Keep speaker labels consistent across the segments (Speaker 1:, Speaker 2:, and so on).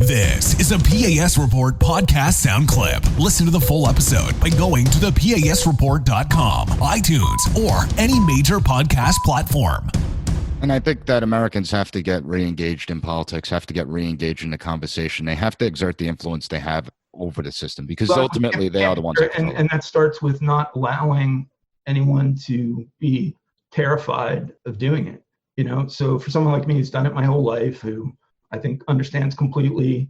Speaker 1: This is a P.A.S. Report podcast sound clip. Listen to the full episode by going to the PASreport.com, iTunes, or any major podcast platform.
Speaker 2: And I think that Americans have to get re-engaged in politics, have to get re-engaged in the conversation. They have to exert the influence they have over the system, because ultimately they are the ones that control.
Speaker 3: And that starts with not allowing anyone to be terrified of doing it. You know, so for someone like me who's done it my whole life, who I think understands completely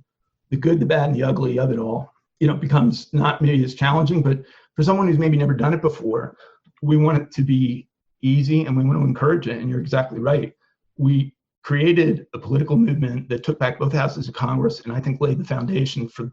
Speaker 3: the good, the bad, and the ugly of it all, you know, it becomes not maybe as challenging. But for someone who's maybe never done it before, we want it to be easy and we want to encourage it. And you're exactly right. We created a political movement that took back both houses of Congress and I think laid the foundation for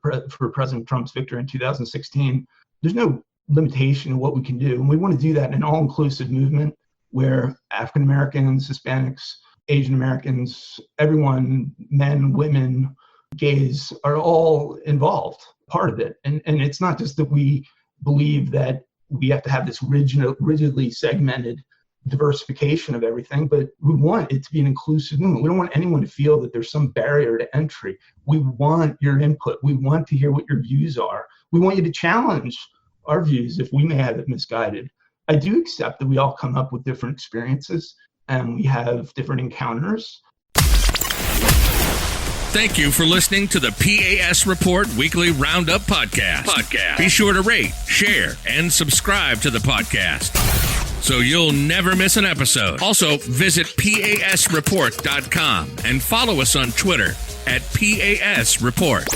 Speaker 3: President Trump's victory in 2016. There's no limitation of what we can do. And we want to do that in an all-inclusive movement where African Americans, Hispanics, Asian Americans, everyone, men, women, gays are all involved, part of it. And it's not just that we believe that we have to have this rigidly segmented diversification of everything, but we want it to be an inclusive movement. We don't want anyone to feel that there's some barrier to entry. We want your input. We want to hear what your views are. We want you to challenge our views if we may have it misguided. I do accept that we all come up with different experiences and we have different encounters.
Speaker 4: Thank you for listening to the P.A.S. Report Weekly Roundup Podcast. Be sure to rate, share, and subscribe to the podcast so you'll never miss an episode. Also, visit PASreport.com and follow us on Twitter at PAS Report.